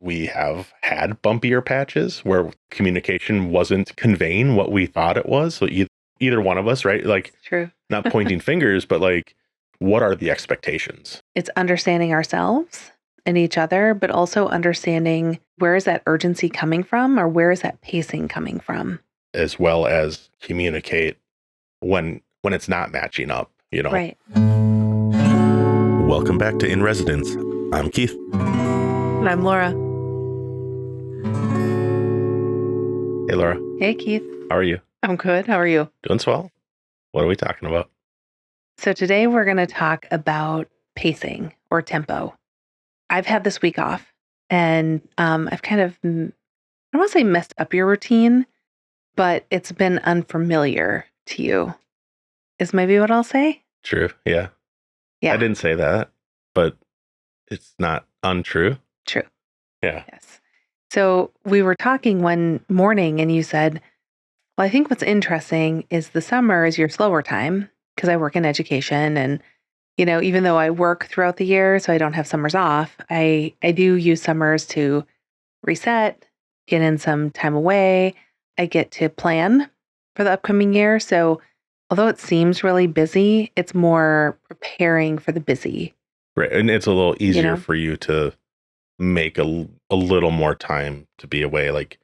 we have had bumpier patches where communication wasn't conveying what we thought it was. So either one of us, right? Like, It's true. not pointing fingers, but like, what are the expectations? It's understanding ourselves and each other, but also understanding where is that urgency coming from or where is that pacing coming from? As well as communicate when it's not matching up, you know? Right. Welcome back to In Residence. I'm Keith. And I'm Laura. Hey, Laura. Hey, Keith. How are you? I'm good. How are you? Doing swell. What are we talking about? So today we're going to talk about pacing or tempo. I've had this week off and I've kind of, I don't want to say messed up your routine, but it's been unfamiliar to you is maybe what I'll say. True. Yeah. Yeah. I didn't say that, but it's not untrue. True. Yeah. Yes. So we were talking one morning and you said, well, I think what's interesting is the summer is your slower time because I work in education and, you know, even though I work throughout the year, so I don't have summers off, I do use summers to reset, get in some time away. I get to plan for the upcoming year. So although it seems really busy, it's more preparing for the busy. Right. And it's a little easier You know? for you to make a little more time to be away. Like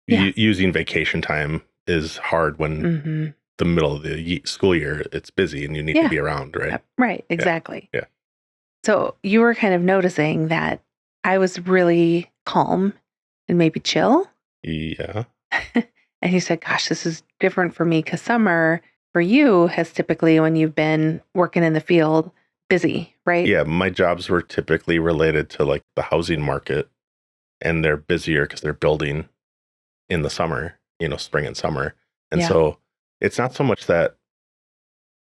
Yeah. using vacation time is hard when the middle of the school year, it's busy and you need to be around, right? Right. Exactly. Yeah. So you were kind of noticing that I was really calm and maybe chill. Yeah. And he said, gosh, this is different for me because summer for you has typically, when you've been working in the field, busy, right? Yeah. My jobs were typically related to like the housing market, and they're busier because they're building in the summer, you know, spring and summer. And so it's not so much that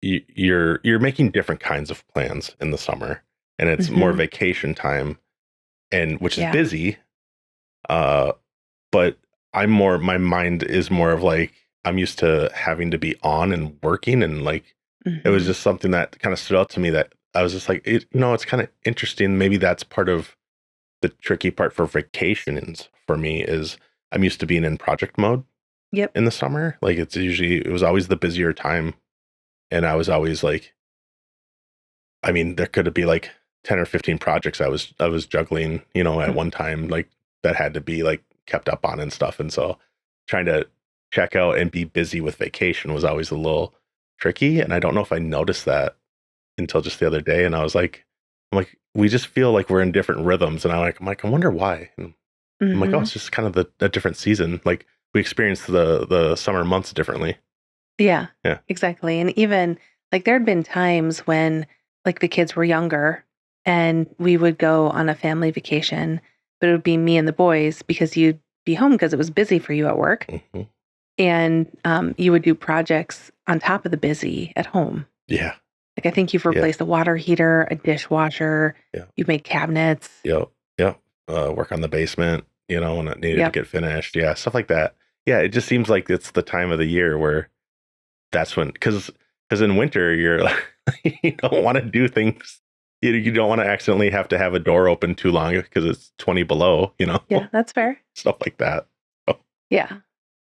you're making different kinds of plans in the summer, and it's more vacation time, and which is busy. But my mind is more of like, I'm used to having to be on and working, and like, it was just something that kind of stood out to me that I was just like, it's kind of interesting. Maybe that's part of the tricky part for vacations for me is I'm used to being in project mode in the summer. Like it was always the busier time. And I was always like, I mean, there could be like 10 or 15 projects I was juggling, you know, at one time, like that had to be like kept up on and stuff. And so trying to check out and be busy with vacation was always a little tricky. And I don't know if I noticed that until just the other day. And I'm like, we just feel like we're in different rhythms. And I'm like, I wonder why. And I'm like, oh, it's just kind of a different season. Like we experience the summer months differently. Yeah, exactly. And even like there had been times when like the kids were younger and we would go on a family vacation, but it would be me and the boys because you'd be home because it was busy for you at work. And you would do projects on top of the busy at home. Yeah. Like I think you've replaced a water heater, a dishwasher. Yeah. You've made cabinets. Yep. Work on the basement, you know, when it needed to get finished. Yeah. Stuff like that. Yeah. It just seems like it's the time of the year where that's when, because in winter, you're like, you don't want to do things. You don't want to accidentally have to have a door open too long because it's 20 below, you know? Yeah, that's fair. Stuff like that. Oh. Yeah.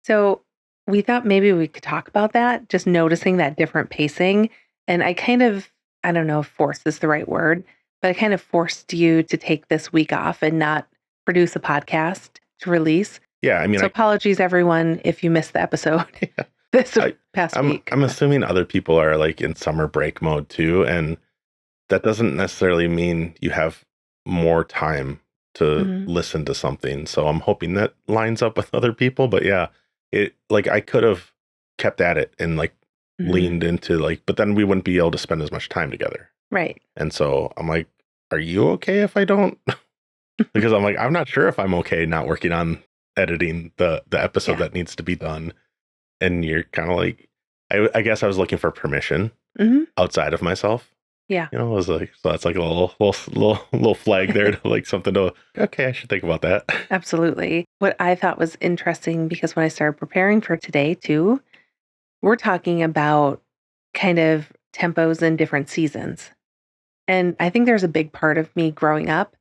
So we thought maybe we could talk about that, just noticing that different pacing. And I kind of, I don't know if force is the right word, but I kind of forced you to take this week off and not produce a podcast to release. Yeah, I mean, so apologies everyone if you missed the episode this past week. I'm assuming other people are like in summer break mode too, and that doesn't necessarily mean you have more time to listen to something. So I'm hoping that lines up with other people. But yeah, it like I could have kept at it and like leaned into like, but then we wouldn't be able to spend as much time together. Right. And so I'm like, are you okay if I don't? Because I'm like, I'm not sure if I'm okay not working on editing the episode that needs to be done. And you're kind of like, I guess I was looking for permission outside of myself. Yeah. You know, I was like, so that's like a little flag there to like something to, okay, I should think about that. Absolutely. What I thought was interesting, because when I started preparing for today too, we're talking about kind of tempos in different seasons. And I think there's a big part of me growing up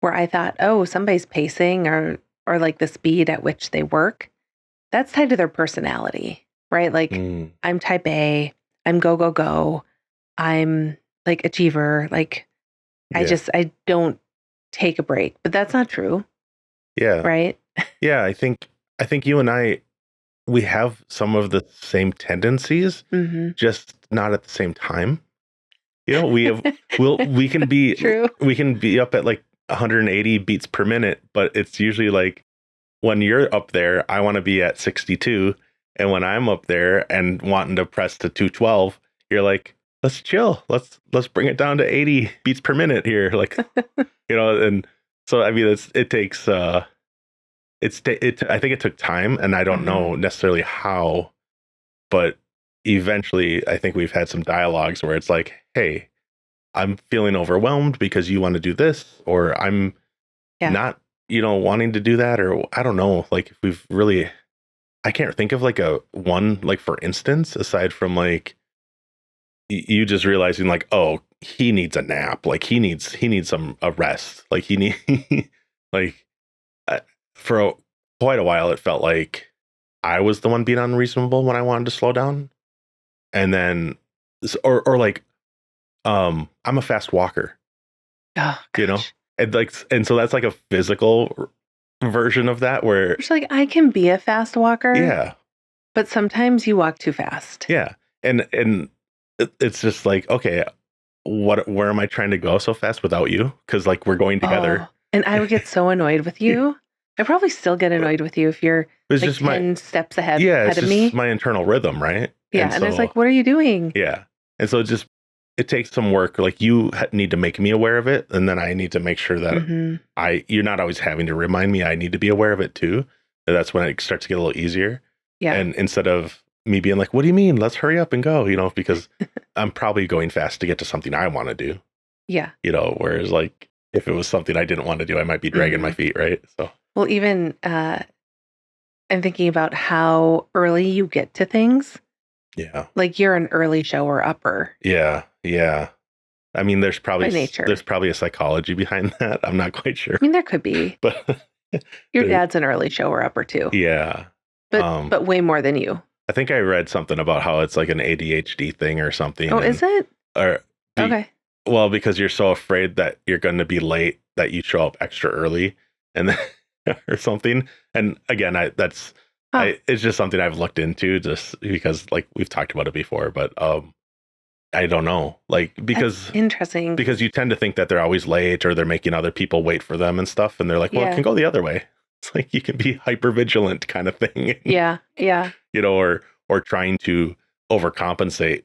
where I thought, oh, somebody's pacing or like the speed at which they work, that's tied to their personality, right? Like I'm type A, I'm go, go, go. I'm like achiever. Like I don't take a break, but that's not true. Yeah. Right. Yeah. I think you and I, we have some of the same tendencies, just not at the same time. You know, we can be true. We can be up at like 180 beats per minute, but it's usually like when you're up there, I want to be at 62, and when I'm up there and wanting to press to 212, you're like, let's chill, let's bring it down to 80 beats per minute here, like and so I mean it takes I think it took time, and I don't know necessarily how, but eventually I think we've had some dialogues where it's like, hey, I'm feeling overwhelmed because you want to do this, or I'm not, wanting to do that, or I don't know. Like if we've really, I can't think of like a one, like for instance, aside from like you just realizing like, oh, he needs a nap. Like he needs a rest. Like he need like for quite a while, it felt like I was the one being unreasonable when I wanted to slow down. And then, or like, I'm a fast walker, Oh, and so that's like a physical version of that where it's like I can be a fast walker. Yeah. But sometimes you walk too fast. Yeah. And it's just like, okay, where am I trying to go so fast without you? Because like we're going together. Oh, and I would get so annoyed with you. I probably still get annoyed with you if you're like just 10 steps ahead it's of just me. my internal rhythm, right? Yeah. And it's like, what are you doing? Yeah. And so it takes some work. Like you need to make me aware of it. And then I need to make sure that you're not always having to remind me. I need to be aware of it too. And that's when it starts to get a little easier. Yeah. And instead of me being like, what do you mean? Let's hurry up and go, because I'm probably going fast to get to something I want to do. Yeah. Whereas like if it was something I didn't want to do, I might be dragging my feet. Right. So, well, even I'm thinking about how early you get to things. Yeah. Like you're an early shower upper. Yeah. Yeah. I mean, there's probably a psychology behind that. I'm not quite sure. I mean, there could be. But your dad's an early shower upper too. Yeah. But way more than you. I think I read something about how it's like an ADHD thing or something. Oh, is it? Okay. Well, because you're so afraid that you're going to be late that you show up extra early and then, or something. And again, it's just something I've looked into just because like we've talked about it before, but I don't know, like because that's interesting, because you tend to think that they're always late or they're making other people wait for them and stuff. And they're like, well, it can go the other way. It's like you can be hyper vigilant kind of thing. Yeah. Yeah. Or trying to overcompensate,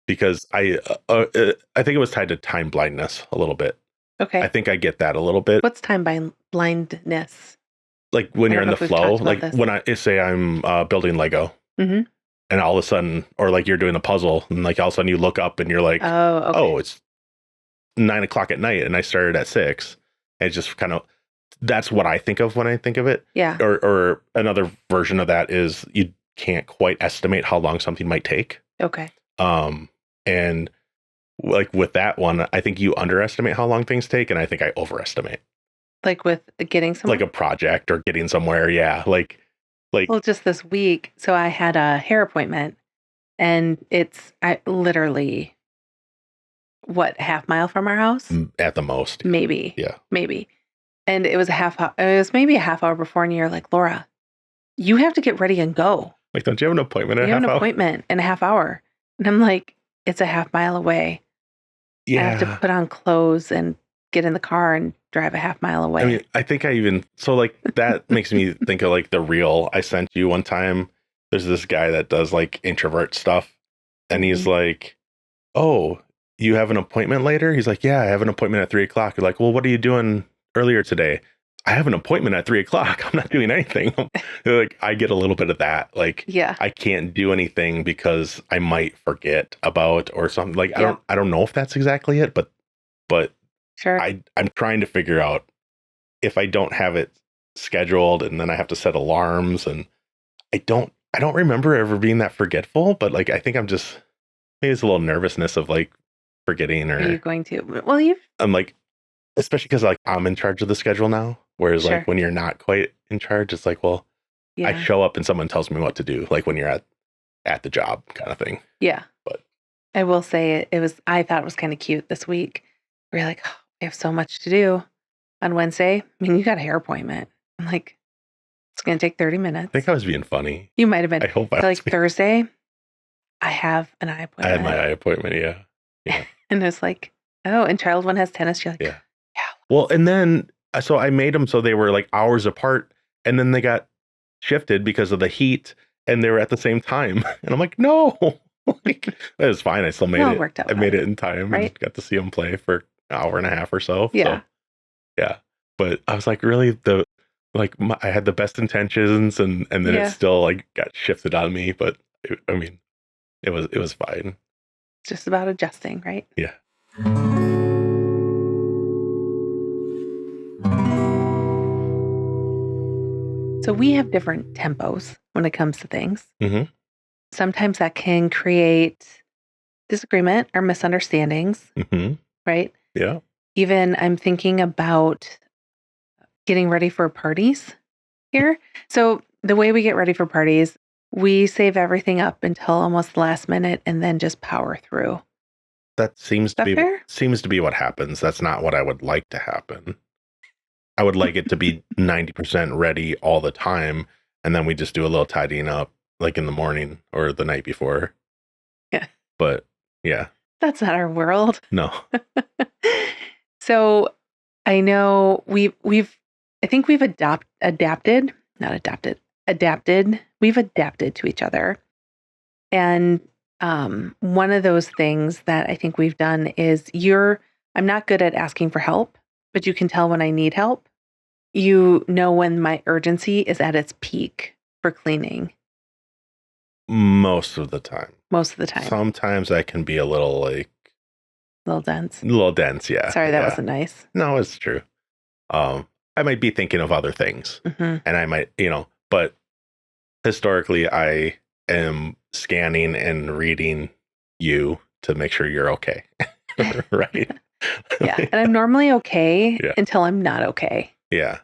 because I think it was tied to time blindness a little bit. Okay. I think I get that a little bit. What's time blindness? Like when you're in the flow, like when I say I'm building Lego and all of a sudden, or like you're doing a puzzle and like all of a sudden you look up and you're like, oh, it's 9 o'clock at night and I started at 6. And it's just kind of, that's what I think of when I think of it. Yeah. Or another version of that is you can't quite estimate how long something might take. Okay. And like with that one, I think you underestimate how long things take, and I think I overestimate. Like with getting somewhere? Like a project or getting somewhere, yeah. Like well, just this week, so I had a hair appointment, and it's literally half mile from our house? At the most. Maybe. Yeah. Maybe. And it was maybe a half hour before, and you're like, Laura, you have to get ready and go. Like, don't you have an appointment in a half hour? You have an appointment in a half hour. And I'm like, it's a half mile away. Yeah. I have to put on clothes and get in the car and drive a half mile away. I mean, I think so like that makes me think of like the reel I sent you one time. There's this guy that does like introvert stuff. And he's like, oh, you have an appointment later? He's like, yeah, I have an appointment at 3 o'clock. You're like, well, what are you doing earlier today? I have an appointment at 3 o'clock. I'm not doing anything. Like I get a little bit of that. Like, yeah, I can't do anything because I might forget about or something. Like, I don't know if that's exactly it, but sure. I'm trying to figure out if I don't have it scheduled and then I have to set alarms, and I don't remember ever being that forgetful, but like, I think I'm just, maybe it's a little nervousness of like forgetting or. Are you going to? Well, I'm like, especially because like I'm in charge of the schedule now. Whereas Sure. like when you're not quite in charge, it's like, well, I Yeah. show up and someone tells me what to do, like when you're at the job kind of thing. Yeah. But I will say I thought it was kind of cute this week. We're like, oh, we have so much to do on Wednesday. I mean, you got a hair appointment. I'm like, it's going to take 30 I minutes. think I was being funny. You might have been. I hope I So, was like Thursday, I have an eye I appointment. had my eye appointment. Yeah. And it's like, oh, and child one has tennis. You're like, Yeah. Well, and then, so I made them so they were like hours apart, and then they got shifted because of the heat, and they were at the same time. And I'm like, no, like, it was fine. I still made Well, it. it worked out I made better, it in time right? and got to see them play for an hour and a half or so. Yeah. So, yeah. But I was like, really, I had the best intentions, and then Yeah. it still like got shifted on me. But I mean, it was fine. It's just about adjusting, right? Yeah. So we have different tempos when it comes to things. Mm-hmm. Sometimes that can create disagreement or misunderstandings, Mm-hmm. right? Yeah. Even I'm thinking about getting ready for parties here. So the way we get ready for parties, we save everything up until almost the last minute and then just power through. That seems to Is that be fair? seems to be what happens. That's not what I would like to happen. I would like it to be 90% ready all the time, and then we just do a little tidying up like in the morning or the night before. Yeah. But yeah, That's not our world. no. So I know we've I think we've adapted. We've adapted to each other. And one of those things that I think we've done is I'm not good at asking for help, but you can tell when I need help. You know when my urgency is at its peak for cleaning. Most of the time. Most of the time. Sometimes I can be a little dense, yeah. Sorry, that yeah. wasn't nice. No, it's true. I might be thinking of other things, Mm-hmm. and I might, but historically I am scanning and reading you to make sure you're okay. Right? Yeah. And I'm normally okay Yeah. until I'm not okay. Yeah.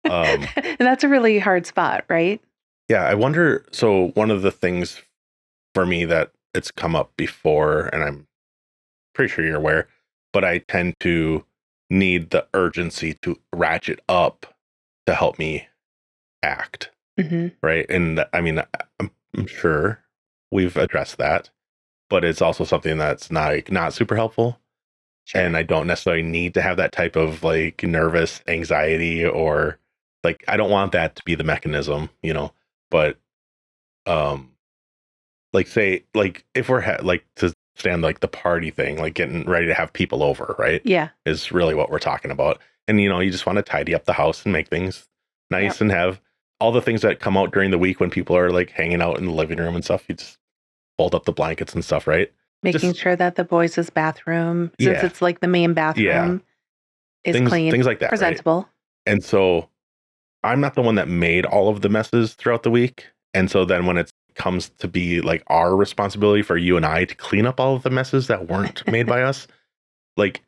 And that's a really hard spot, right? Yeah. I wonder. So one of the things for me that it's come up before, and I'm pretty sure you're aware, but I tend to need the urgency to ratchet up to help me act. Mm-hmm. Right. And I mean, I'm sure we've addressed that, but it's also something that's not super helpful. Sure. And I don't necessarily need to have that type of like nervous anxiety, or like, I don't want that to be the mechanism, but, like say, like if we're like to stand like the party thing, like getting ready to have people over, right? Yeah. Is really what we're talking about. And, you just want to tidy up the house and make things nice. Yep. And have all the things that come out during the week when people are like hanging out in the living room and stuff. You just fold up the blankets and stuff, right? Making sure that the boys' bathroom, since it's like the main bathroom, is clean. Things like that. Presentable. Right? And so I'm not the one that made all of the messes throughout the week. And so then when it comes to be like our responsibility for you and I to clean up all of the messes that weren't made by us, like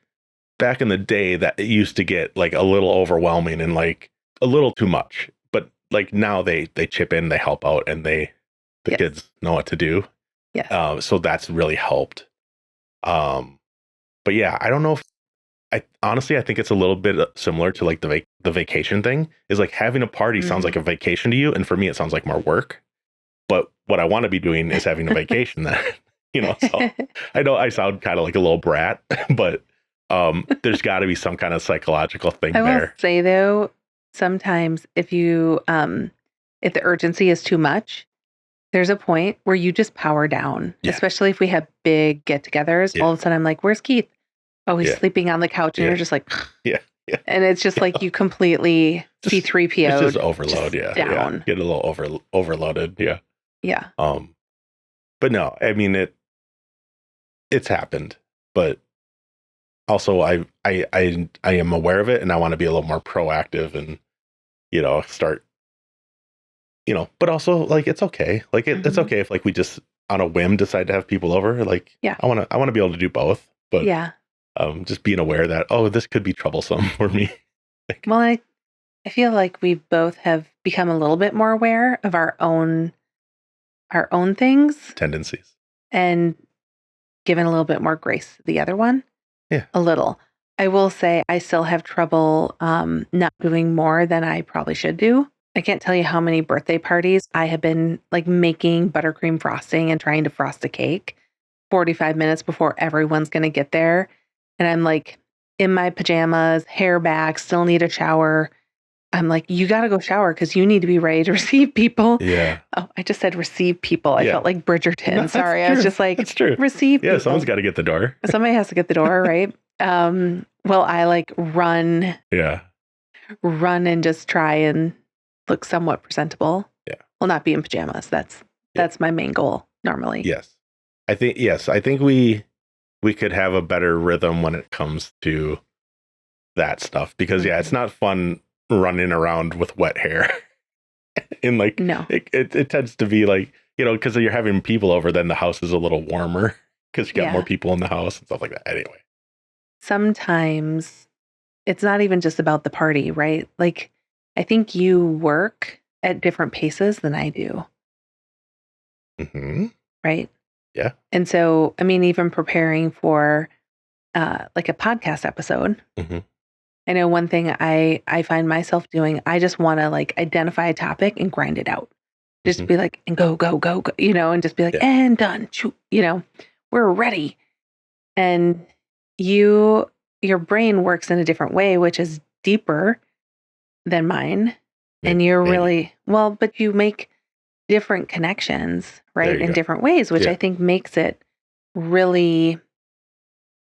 back in the day, that it used to get like a little overwhelming and like a little too much. But like now they chip in, they help out, and the kids know what to do. Yeah. So that's really helped. But yeah, I don't know if I think it's a little bit similar to like the vacation thing. Is like having a party sounds like a vacation to you, and for me it sounds like more work. But what I want to be doing is having a vacation. That so I know I sound kind of like a little brat, but there's got to be some kind of psychological thing there. I will say though, sometimes if you if the urgency is too much, there's a point where you just power down. Yeah. Especially if we have big get-togethers. Yeah. All of a sudden I'm like, "Where's Keith?" Oh, he's sleeping on the couch, and you're just like, yeah. And it's just like you completely C3PO'd. It's just overload, down. Yeah. Get a little overloaded, yeah. Yeah. But no, I mean it's happened, but also I am aware of it, and I want to be a little more proactive and start but also like it's okay. Like it's okay if like we just on a whim decide to have people over. Like I want to be able to do both. But just being aware that, oh, this could be troublesome for me. Well, I feel like we both have become a little bit more aware of our own things Tendencies. and given a little bit more grace to the other one. Yeah. A little. I will say I still have trouble not doing more than I probably should do. I can't tell you how many birthday parties I have been like making buttercream frosting and trying to frost a cake 45 minutes before everyone's going to get there. And I'm like in my pajamas, hair back, still need a shower. I'm like, you got to go shower because you need to be ready to receive people. Yeah. Oh, I just said receive people. I felt like Bridgerton. No, Sorry. I was just like, that's true. Receive people. Yeah, someone's got to get the door. Somebody has to get the door, right? Well, I like run and just try and look somewhat presentable. Yeah. Well, not be in pajamas. That's my main goal normally. Yes. I think we could have a better rhythm when it comes to that stuff because it's not fun running around with wet hair. And like, no, it tends to be like, because you're having people over, then the house is a little warmer because you got more people in the house and stuff like that. Anyway. Sometimes it's not even just about the party, right? Like, I think you work at different paces than I do. Mm-hmm. Right? Yeah. And so, I mean, even preparing for like a podcast episode, I know one thing I find myself doing, I just want to like identify a topic and grind it out. Just be like, and go, and just be like, and done, we're ready. And your brain works in a different way, which is deeper than mine. And you're really, but you make different connections, right? In different ways, which I think makes it really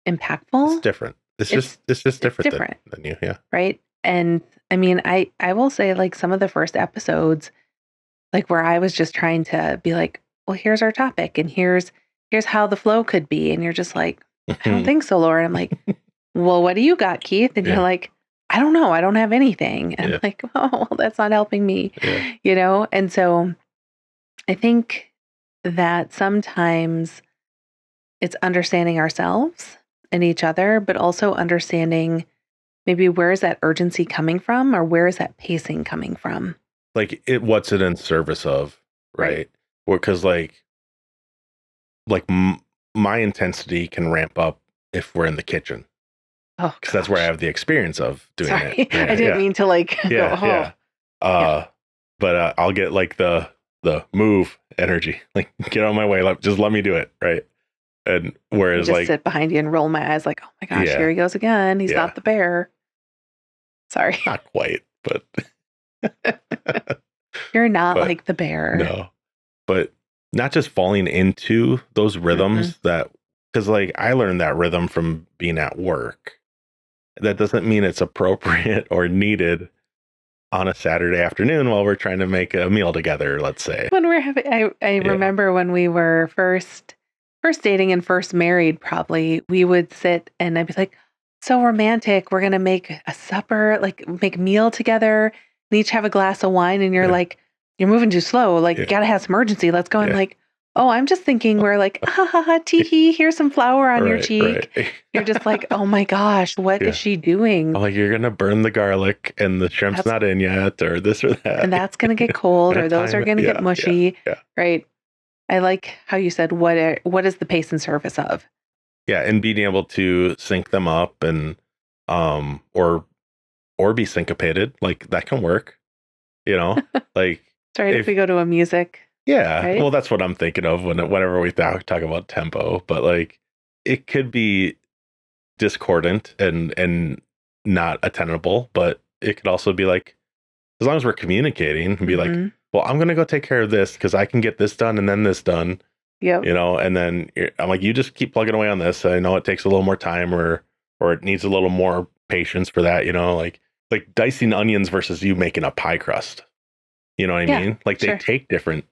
impactful. It's different. It's just different than you. Yeah. Right. And I mean, I will say like some of the first episodes, like where I was just trying to be like, well, here's our topic and here's how the flow could be. And you're just like, I don't think so, Laura. I'm like, well, what do you got, Keith? And you're like, I don't know. I don't have anything. And I'm like, oh, well, that's not helping me, And so I think that sometimes it's understanding ourselves and each other, but also understanding maybe where is that urgency coming from or where is that pacing coming from? Like what's it in service of, right? Because like my intensity can ramp up if we're in the kitchen. Oh, because that's where I have the experience of doing it. Yeah, I didn't mean to like go, But I'll get like the move energy, like get on my way, just let me do it, right? And whereas just sit behind you and roll my eyes like, oh my gosh, here he goes again. He's not the bear. Sorry. Not quite, but you're not like the bear. No. But not just falling into those rhythms that, because like I learned that rhythm from being at work. That doesn't mean it's appropriate or needed on a Saturday afternoon while we're trying to make a meal together, let's say. When we're having, I remember when we were first dating and first married, probably we would sit and I'd be like, so romantic. We're going to make a supper, like make a meal together and each have a glass of wine. And you're like, you're moving too slow. Like, you got to have some urgency. Let's go. I'm like, oh, I'm just thinking we're like, ha ha ha, tee hee, here's some flour on your cheek. Right. You're just like, oh my gosh, what is she doing? Like, you're going to burn the garlic and the shrimp's not in yet or this or that. And that's going to get cold or those are going to get mushy. Right. I like how you said, what is the pace and service of? Yeah. And being able to sync them up and, or be syncopated, like that can work, like. Sorry if we go to a music. Yeah. Right? Well, that's what I'm thinking of whenever we talk about tempo, but like it could be discordant and not attainable, but it could also be like, as long as we're communicating and be like, well, I'm going to go take care of this because I can get this done and then this done. Yep. And then I'm like, you just keep plugging away on this. I know it takes a little more time or it needs a little more patience for that, like dicing onions versus you making a pie crust. You know what I mean? Like they take different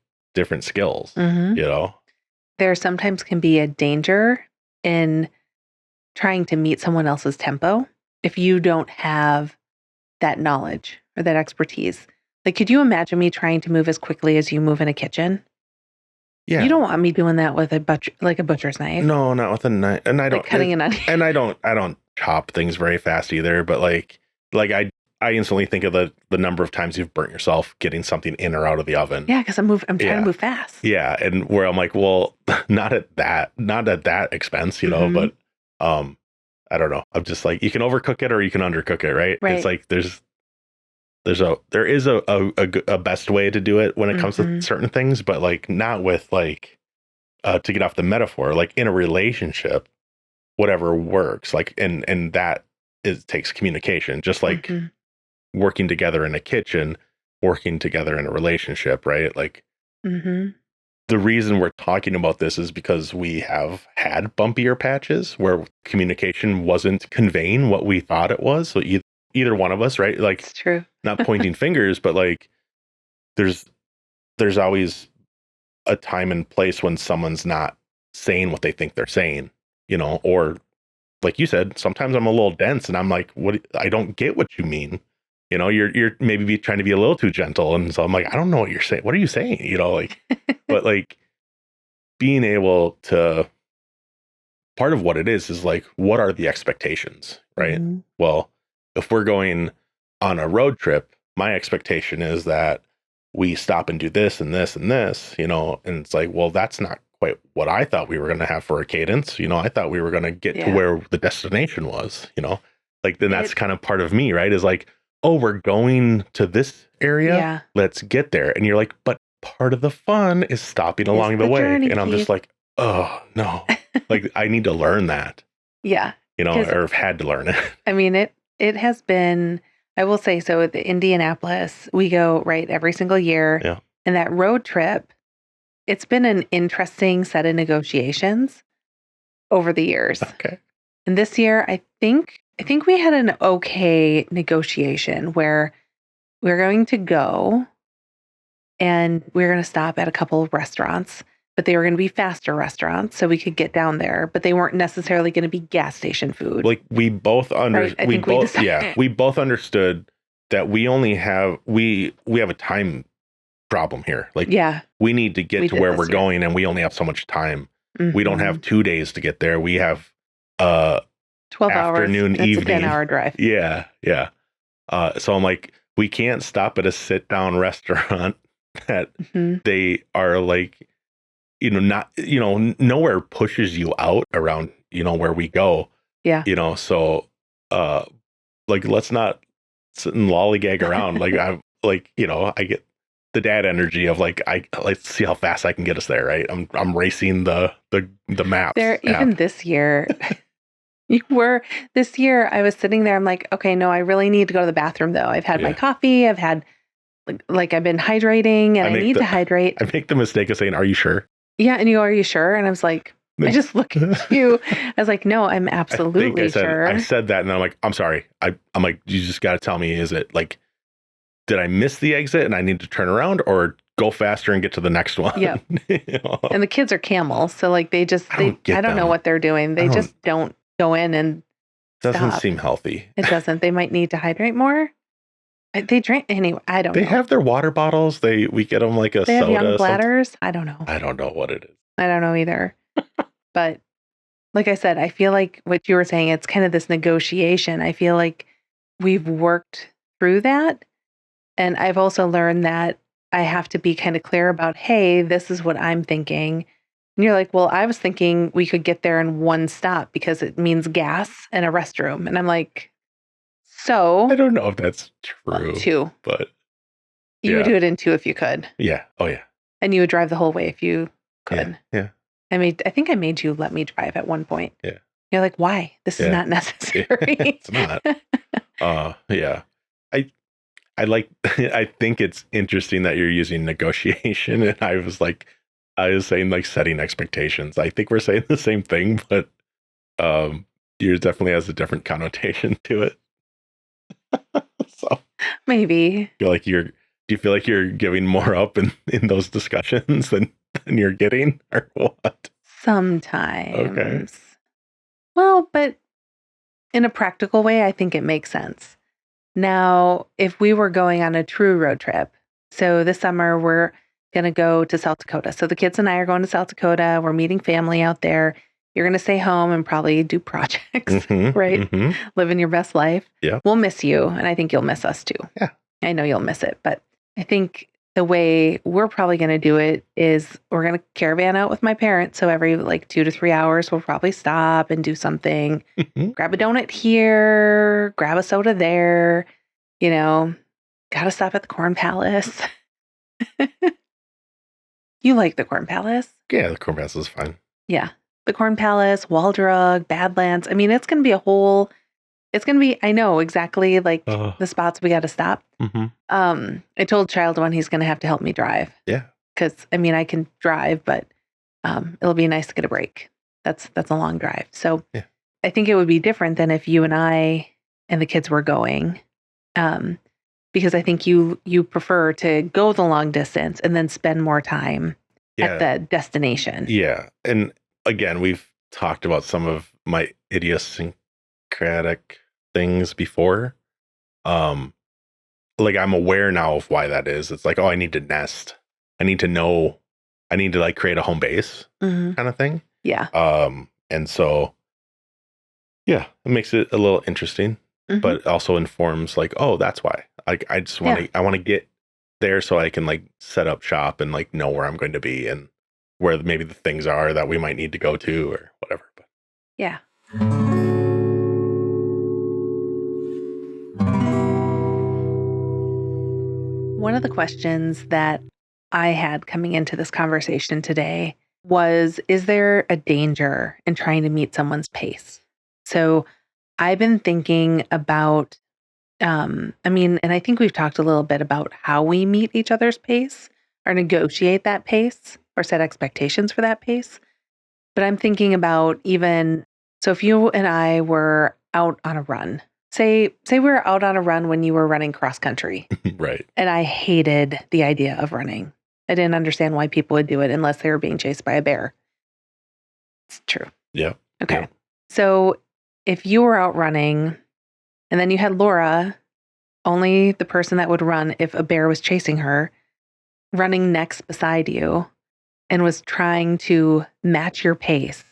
skills, There sometimes can be a danger in trying to meet someone else's tempo if you don't have that knowledge or that expertise. Like, could you imagine me trying to move as quickly as you move in a kitchen? Yeah. You don't want me doing that with a butcher's knife. No, not with a knife. And I don't cutting an onion. And I don't chop things very fast either, but I instantly think of the number of times you've burnt yourself getting something in or out of the oven. Yeah, because I'm trying to move fast. Yeah, and where I'm like, well, not at that expense, but I don't know. I'm just like, you can overcook it or you can undercook it, right? Right. It's like there is a best way to do it when it comes to certain things, but like not with like to get off the metaphor, like in a relationship, whatever works, like and that takes communication, just like working together in a kitchen, working together in a relationship, right? Like the reason we're talking about this is because we have had bumpier patches where communication wasn't conveying what we thought it was. So either one of us, right? Like, it's true. Not pointing fingers, but like there's always a time and place when someone's not saying what they think they're saying, or like you said, sometimes I'm a little dense and I'm like, what? I don't get what you mean. You're maybe trying to be a little too gentle. And so I'm like, I don't know what you're saying. What are you saying? But like being able to, part of what it is like, what are the expectations, right? Well, if we're going on a road trip, my expectation is that we stop and do this and this and this, and it's like, well, that's not quite what I thought we were going to have for a cadence. I thought we were going to get to where the destination was, like, then that's kind of part of me, right? Is like, oh, we're going to this area. Yeah. Let's get there. And you're like, but part of the fun is stopping along the way. Journey, and I'm just like, oh no, like I need to learn that. Yeah. Or have had to learn it. I mean, it has been, I will say, so at the Indianapolis, we go every single year. Yeah. And that road trip, it's been an interesting set of negotiations over the years. Okay. And this year, I think we had an okay negotiation where we're going to go and we're going to stop at a couple of restaurants, but they were going to be faster restaurants so we could get down there, but they weren't necessarily going to be gas station food. Like we both we both understood that we have a time problem here. Like, we need to get to where we're going and we only have so much time. We don't have 2 days to get there. We have 12 afternoon, hours. evening. It's a 10-hour drive. Yeah. So I'm like, we can't stop at a sit down restaurant that they are like, not, nowhere pushes you out around, where we go. Yeah. So like, let's not sit and lollygag around. Like, I'm like, I get the dad energy of like, let's see how fast I can get us there. Right. I'm racing the map. Even this year. This year I was sitting there. I'm like, okay, no, I really need to go to the bathroom though. I've had my coffee. I've had like I've been hydrating and I need to hydrate. I make the mistake of saying, are you sure? Yeah. And you, are you sure? And I was like, I just look at you. I was like, no, I'm absolutely sure. I said that and I'm like, I'm sorry. I'm like, you just got to tell me, is it like, did I miss the exit and I need to turn around or go faster and get to the next one? Yeah. And the kids are camels. So like I don't know what they're doing. They just don't go in and doesn't stop. Seem healthy. It doesn't. They might need to hydrate more. They drink anyway. I don't know. They have their water bottles. We get them like a soda. They have young bladders. I don't know. I don't know what it is. I don't know either. But like I said, I feel like what you were saying, it's kind of this negotiation. I feel like we've worked through that. And I've also learned that I have to be kind of clear about, hey, this is what I'm thinking. And you're like, well, I was thinking we could get there in one stop because it means gas and a restroom. And I'm like, so I don't know if that's true. Well, 2. But you would do it in 2 if you could. Yeah. Oh yeah. And you would drive the whole way if you could. Yeah. I think I made you let me drive at one point. Yeah. You're like, why? This is not necessary. It's not. Yeah. I think it's interesting that you're using negotiation. And I was saying like setting expectations. I think we're saying the same thing, but yours definitely has a different connotation to it. So maybe. Do you feel like you're giving more up in those discussions than you're getting, or what? Sometimes. Okay. Well, but in a practical way, I think it makes sense. Now, if we were going on a true road trip, so this summer going to go to South Dakota. So the kids and I are going to South Dakota. We're meeting family out there. You're going to stay home and probably do projects, right? Living your best life. Yeah. We'll miss you. And I think you'll miss us too. Yeah. I know you'll miss it. But I think the way we're probably going to do it is we're going to caravan out with my parents. So every like 2 to 3 hours, we'll probably stop and do something. Grab a donut here, grab a soda there. Got to stop at the Corn Palace. You like the Corn Palace? Yeah, the Corn Palace is fine. Yeah. The Corn Palace, Waldrug, Badlands. I mean, it's going to be I know exactly like the spots we got to stop. I told Child One he's going to have to help me drive. Yeah. Because, I mean, I can drive, but it'll be nice to get a break. That's a long drive. So yeah. I think it would be different than if you and I and the kids were going. Because I think you prefer to go the long distance and then spend more time at the destination. Yeah. And again, we've talked about some of my idiosyncratic things before. Like I'm aware now of why that is. It's like, I need to nest. I need to know. I need to like create a home base kind of thing. Yeah. And so, yeah, it makes it a little interesting, but also informs like, that's why. Like I just want to. I want to get there so I can like set up shop and like know where I'm going to be and where maybe the things are that we might need to go to or whatever. But yeah. One of the questions that I had coming into this conversation today was, is there a danger in trying to meet someone's pace? So I've been thinking about, and I think we've talked a little bit about how we meet each other's pace or negotiate that pace or set expectations for that pace. But I'm thinking about so if you and I were out on a run, say we were out on a run when you were running cross country. Right. And I hated the idea of running. I didn't understand why people would do it unless they were being chased by a bear. It's true. Yeah. Okay. Yeah. So if you were out running and then you had Laura, only the person that would run if a bear was chasing her, running next beside you and was trying to match your pace.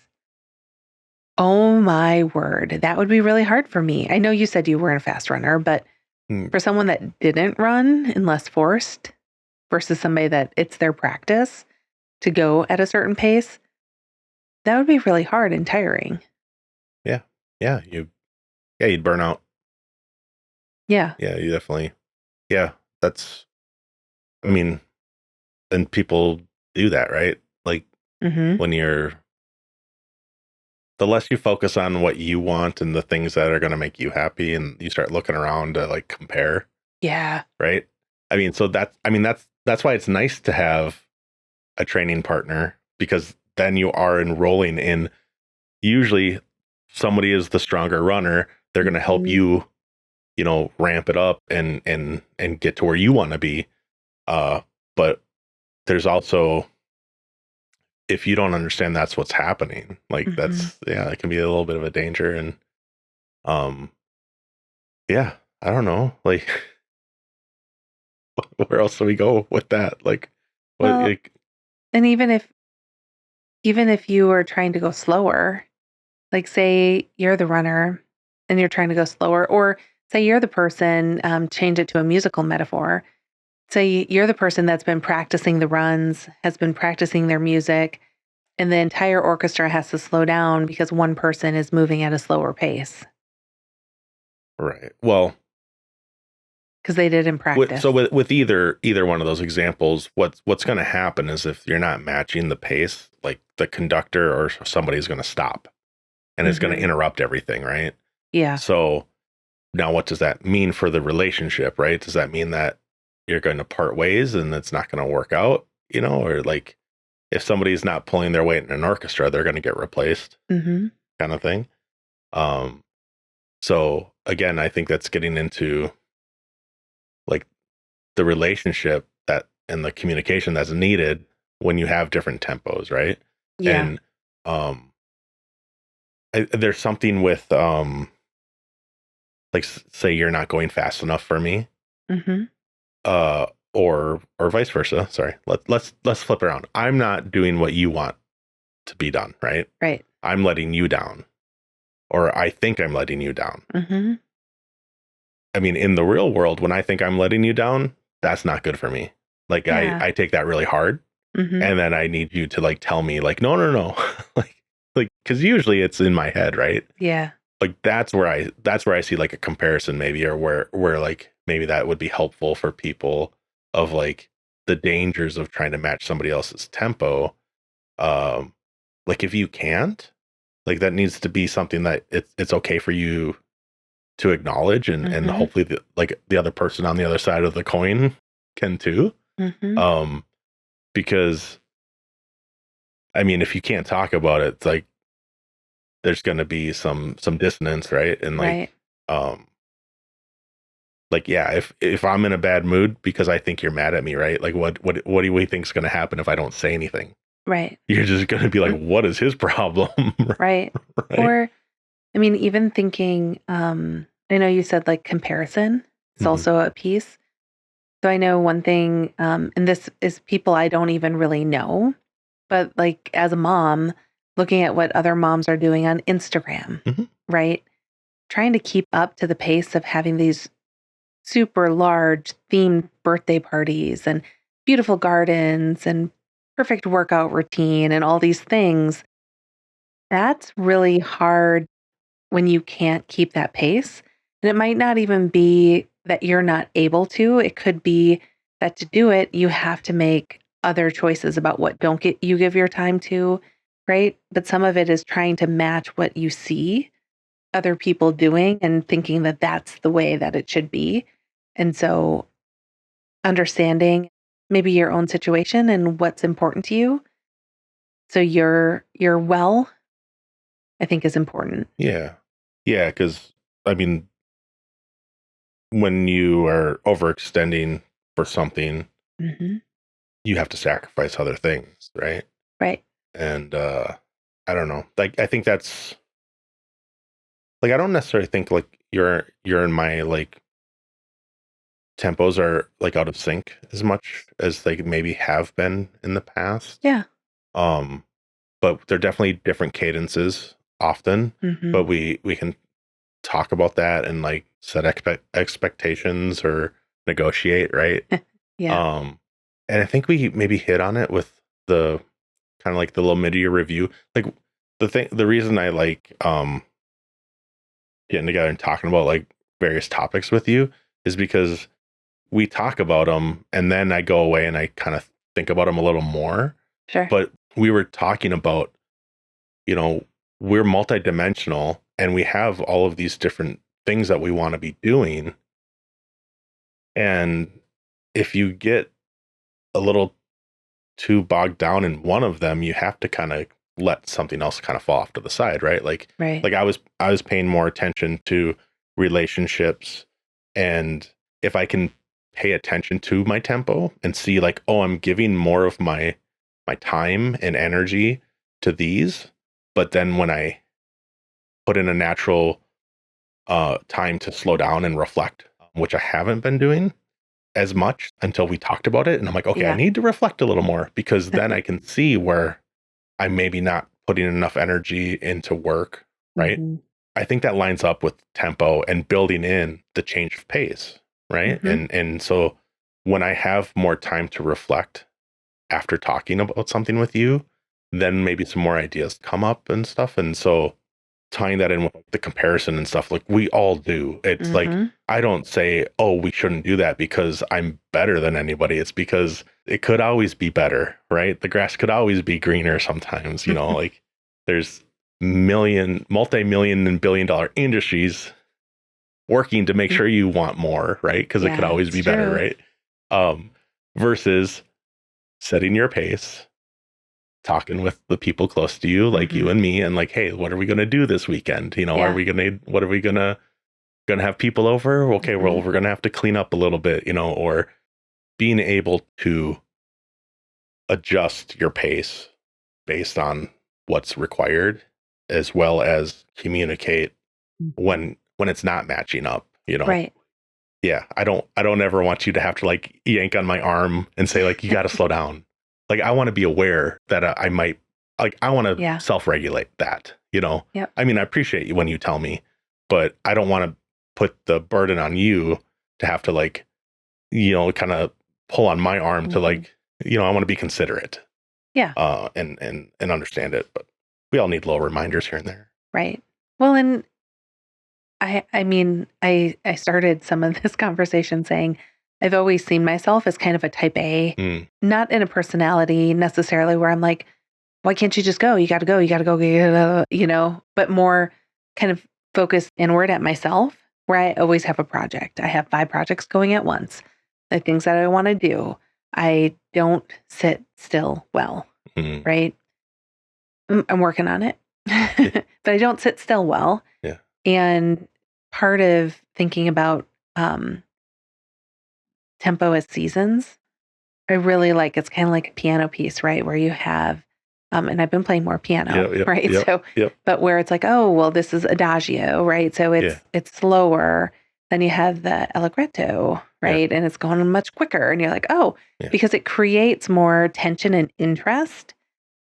Oh my word. That would be really hard for me. I know you said you weren't a fast runner, but for someone that didn't run unless forced versus somebody that it's their practice to go at a certain pace, that would be really hard and tiring. Yeah. Yeah. You'd burn out. Yeah. Yeah, you definitely. Yeah. And people do that, right? Like when the less you focus on what you want and the things that are going to make you happy and you start looking around to like compare. Yeah. Right. So that's why it's nice to have a training partner, because then you are enrolling in, usually somebody is the stronger runner. They're going to help you, ramp it up and get to where you want to be. But there's also, if you don't understand that's what's happening, like it can be a little bit of a danger. And I don't know, like where else do we go with that? Like, and even if you were trying to go slower, like say you're the runner and you're trying to go slower, or say you're the person, change it to a musical metaphor. Say you're the person that's been practicing the runs, has been practicing their music, and the entire orchestra has to slow down because one person is moving at a slower pace. Right. Well, because they didn't practice. With either one of those examples, what's going to happen is if you're not matching the pace, like the conductor or somebody's going to stop and it's going to interrupt everything, right? Yeah. So now what does that mean for the relationship, right? Does that mean that you're going to part ways and it's not going to work out, or like if somebody's not pulling their weight in an orchestra, they're going to get replaced kind of thing. So again, I think that's getting into like the relationship and the communication that's needed when you have different tempos, right? Yeah. And there's something with like say you're not going fast enough for me, or or vice versa. Sorry. Let's flip around. I'm not doing what you want to be done, right? Right. I'm letting you down, or I think I'm letting you down. Mm-hmm. I mean, in the real world, when I think I'm letting you down, that's not good for me. Like Yeah. I take that really hard, Mm-hmm. and then I need you to like tell me like, no, like because usually it's in my head, right? Yeah. Like that's where I see like a comparison maybe, or where like maybe that would be helpful for people of like the dangers of trying to match somebody else's tempo. Um, like if you can't, like that needs to be something that it's okay for you to acknowledge, and Mm-hmm. hopefully the other person on the other side of the coin can too. Mm-hmm. Um, because I mean, if you can't talk about it, it's like there's going to be some dissonance, right? And Right. um, like yeah, if I'm in a bad mood because I think you're mad at me, right? Like what do we think's going to happen if I don't say anything? Right. You're just going to be like, what is his problem? Right. Right? Or, I mean, even thinking, I know you said like comparison. It's Mhm. also a piece. So I know one thing, and this is people I don't even really know, but like as a mom, looking at what other moms are doing on Instagram, Mhm. right? Trying to keep up to the pace of having these super large themed birthday parties and beautiful gardens and perfect workout routine and all these things. That's really hard when you can't keep that pace. And it might not even be that you're not able to. It could be that to do it, you have to make other choices about what don't get you give your time to, right? But some of it is trying to match what you see other people doing and thinking that that's the way that it should be. And so understanding maybe your own situation and what's important to you so you're well, I think is important. Yeah. Yeah, because I mean, when you are overextending for something, Mhm. you have to sacrifice other things, right? Right. And I don't know. Like I think that's like I don't necessarily think like you're in my like tempos are like out of sync as much as they maybe have been in the past. Yeah. Um, but they're definitely different cadences often. Mhm. But we can talk about that and like set expectations or negotiate, right? Yeah. Um, and I think we maybe hit on it with the kind of like the little mid-year review. Like the reason I like getting together and talking about like various topics with you is because we talk about them and then I go away and I kind of think about them a little more. Sure. But we were talking about, you know, we're multidimensional and we have all of these different things that we want to be doing. And if you get a little too bogged down in one of them, you have to kind of let something else kind of fall off to the side, right? Right. Like I was paying more attention to relationships, and if I can pay attention to my tempo and see like, oh, I'm giving more of my time and energy to these, but then when I put in a natural time to slow down and reflect, which I haven't been doing as much until we talked about it. And I'm like, okay, I Yeah. need to reflect a little more because then I can see where I'm maybe not putting enough energy into work, right? Mhm. I think that lines up with tempo and building in the change of pace, right? Mhm. And so when I have more time to reflect after talking about something with you, then maybe some more ideas come up and stuff. And so tying that in with the comparison and stuff, like we all do. It's like Mhm. I don't say, "Oh, we shouldn't do that because I'm better than anybody." It's because it could always be better, right? The grass could always be greener sometimes, like there's multi-million and billion-dollar industries working to make sure you want more, right? Because it could Yeah, always it's be better, true. right? Versus setting your pace, talking with the people close to you, like you Mhm. and me, and like, hey, what are we gonna do this weekend? Yeah. What are we gonna have people over? Okay, well, Mhm. we're gonna have to clean up a little bit, or being able to adjust your pace based on what's required, as well as communicate Mhm. when it's not matching up. Right. Yeah, I don't ever want you to have to like yank on my arm and say like, you got to slow down. Like, I want to be aware that I might, like, I want to Yeah. self-regulate that, Yep. I mean, I appreciate you when you tell me, but I don't want to put the burden on you to have to like, kind of pull on my arm to like, I want to be considerate. Yeah. And understand it, but we all need little reminders here and there. Right. Well, and I mean, I started some of this conversation saying I've always seen myself as kind of a type A, not in a personality necessarily where I'm like, why can't you just go? You got to go. You got to go, but more kind of focused inward at myself where I always have a project. I have 5 projects going at once, the things that I want to do. I don't sit still well, right? I'm working on it, but I don't sit still well. Yeah. And part of thinking about tempo as seasons, I really like it's kind of like a piano piece, right? Where you have, and I've been playing more piano, right? So, but where it's like, oh, well, this is adagio, right? So it's slower. Then you have the allegretto, right? And it's going much quicker. And you're like, oh, because it creates more tension and interest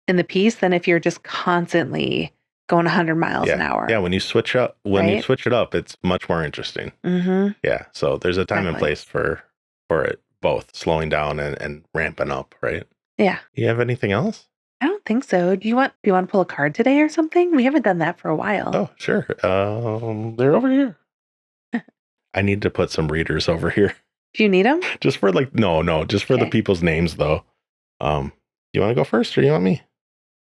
in the piece than if you're just constantly going 100 miles an hour. Yeah, when you switch it up, it's much more interesting. Yeah, so there's a time and place for it, both slowing down and ramping up, right? Yeah. You have anything else? I don't think so. Do you want to pull a card today or something? We haven't done that for a while. Oh, sure. They're over here. I need to put some readers over here. Do you need them? Just for like just for the people's names though. You want to go first or you want me?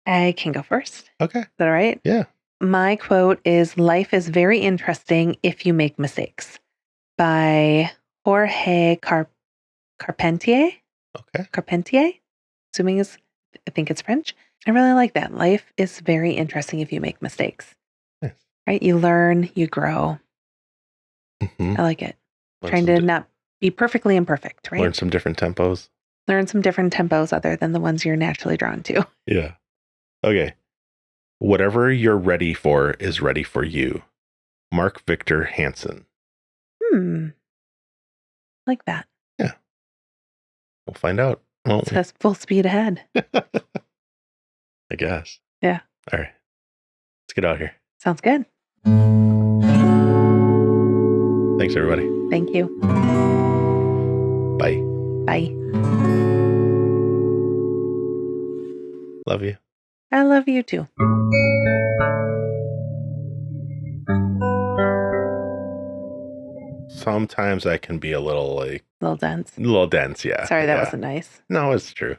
I can go first. Okay. Is that all right? Yeah. My quote is, "Life is very interesting if you make mistakes," by Jorge Carpentier. Okay. Carpentier, I think it's French. I really like that. Life is very interesting if you make mistakes. Nice. Right? You learn, you grow. I like it. Trying to not be perfectly imperfect, right? Learn some different tempos. Learn some different tempos other than the ones you're naturally drawn to. Yeah. Okay. Whatever you're ready for is ready for you. Mark Victor Hansen. Like that. Yeah. We'll find out. It says full speed ahead. I guess. Yeah. All right. Let's get out here. Sounds good. Thanks, everybody. Thank you. Bye. Bye. Love you. I love you too. Sometimes I can be a little dense. A little dense, yeah. Sorry, that wasn't nice. No, it's true.